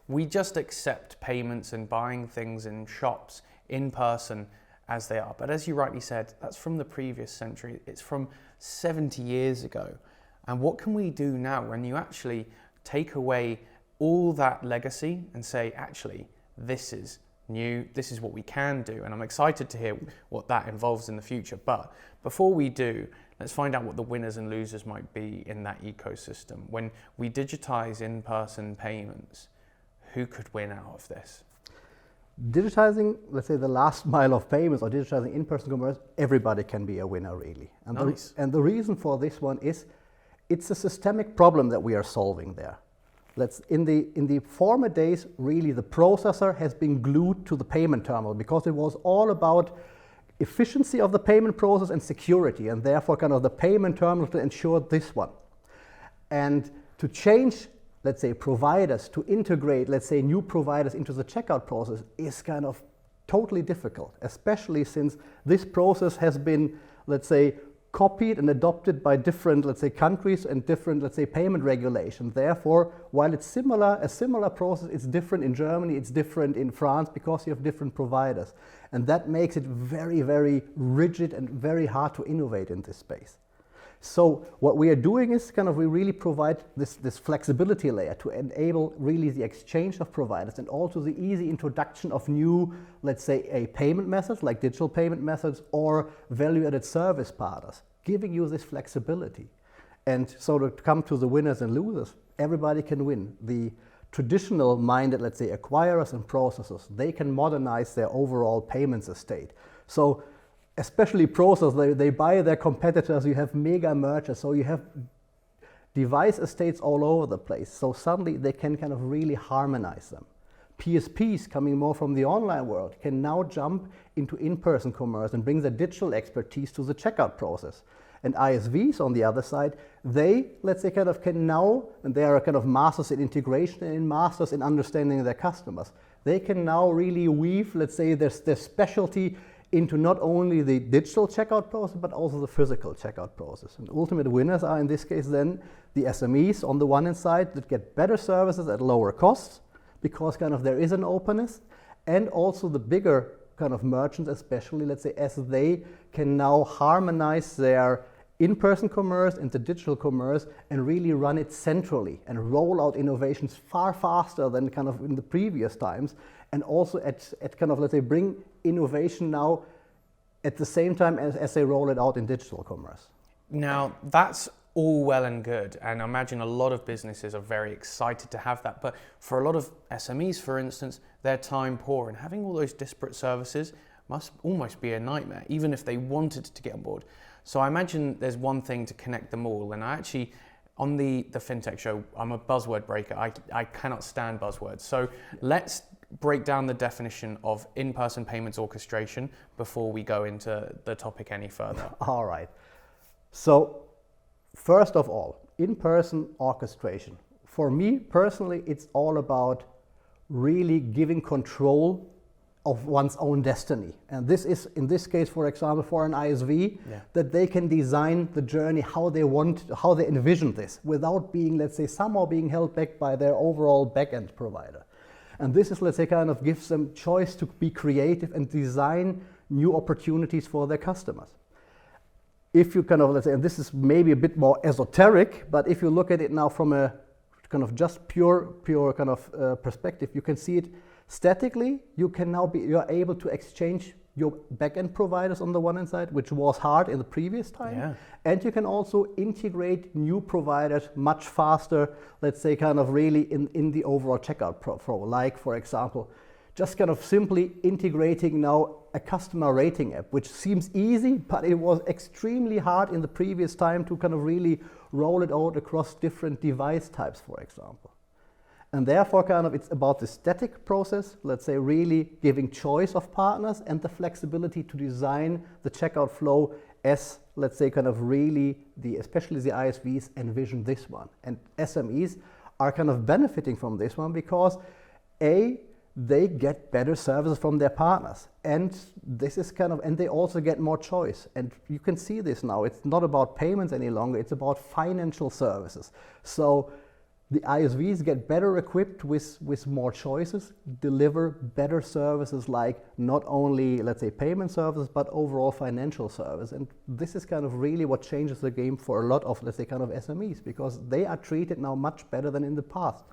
we just accept payments and buying things in shops in person as they are. But as you rightly said, that's from the previous century. It's from 70 years ago. And what can we do now when you actually take away all that legacy and say, actually, this is new, this is what we can do. And I'm excited to hear what that involves in the future. But before we do, let's find out what the winners and losers might be in that ecosystem. When we digitize in-person payments, who could win out of this? Digitizing, let's say, the last mile of payments or digitizing in-person commerce, everybody can be a winner, really. And, nice. the reason for this one is it's a systemic problem that we are solving there. In the former days, really, the processor has been glued to the payment terminal because it was all about efficiency of the payment process and security, and therefore kind of the payment terminal to ensure this one. And to change, let's say, providers, to integrate, let's say, new providers into the checkout process is kind of totally difficult, especially since this process has been, let's say, copied and adopted by different, let's say, countries and different, let's say, payment regulations. Therefore, while it's a similar process, it's different in Germany, it's different in France because you have different providers. And that makes it very, very rigid and very hard to innovate in this space. So what we are doing is kind of we really provide this flexibility layer to enable really the exchange of providers and also the easy introduction of new, let's say, a payment methods like digital payment methods or value-added service partners, giving you this flexibility. And so to come to the winners and losers, everybody can win. The traditional minded, let's say, acquirers and processors, they can modernize their overall payments estate. So especially processors, they buy their competitors, you have mega mergers, so you have device estates all over the place. So suddenly they can kind of really harmonize them. PSPs coming more from the online world can now jump into in-person commerce and bring their digital expertise to the checkout process. And ISVs on the other side, they, let's say, kind of can now, and they are kind of masters in integration and masters in understanding their customers. They can now really weave, let's say, their specialty into not only the digital checkout process, but also the physical checkout process. And ultimate winners are in this case then the SMEs on the one hand side that get better services at lower costs because kind of there is an openness, and also the bigger kind of merchants, especially, let's say, as they can now harmonize their in-person commerce into digital commerce and really run it centrally and roll out innovations far faster than kind of in the previous times, and also at kind of, let's say, bring innovation now at the same time as they roll it out in digital commerce. Now, that's all well and good, and I imagine a lot of businesses are very excited to have that, but for a lot of SMEs, for instance, they're time poor, and having all those disparate services must almost be a nightmare, even if they wanted to get on board. So I imagine there's one thing to connect them all, and I actually, on the FinTech show, I'm a buzzword breaker. I cannot stand buzzwords. So let's break down the definition of in-person payments orchestration before we go into the topic any further. All right. So first of all, in-person orchestration. For me personally, it's all about really giving control of one's own destiny. And this is, in this case, for example, for an ISV, that they can design the journey how they envision this without being, let's say, somehow being held back by their overall back-end provider. And this is, let's say, kind of gives them choice to be creative and design new opportunities for their customers. If you kind of, let's say, and this is maybe a bit more esoteric, but if you look at it now from a kind of just pure kind of perspective, you can see it statically. You are able to exchange your backend providers on the one hand side, which was hard in the previous time. And you can also integrate new providers much faster, let's say kind of really in the overall checkout flow. Like, for example, just kind of simply integrating now a customer rating app, which seems easy, but it was extremely hard in the previous time to kind of really roll it out across different device types, for example. And therefore, kind of, it's about the static process, let's say, really giving choice of partners and the flexibility to design the checkout flow as, let's say, kind of really especially the ISVs envision this one. And SMEs are kind of benefiting from this one because they get better services from their partners. And this is kind of, and they also get more choice. And you can see this now. It's not about payments any longer. It's about financial services. So the ISVs get better equipped with more choices, deliver better services like not only, let's say, payment services, but overall financial service. And this is kind of really what changes the game for a lot of, let's say, kind of SMEs, because they are treated now much better than in the past.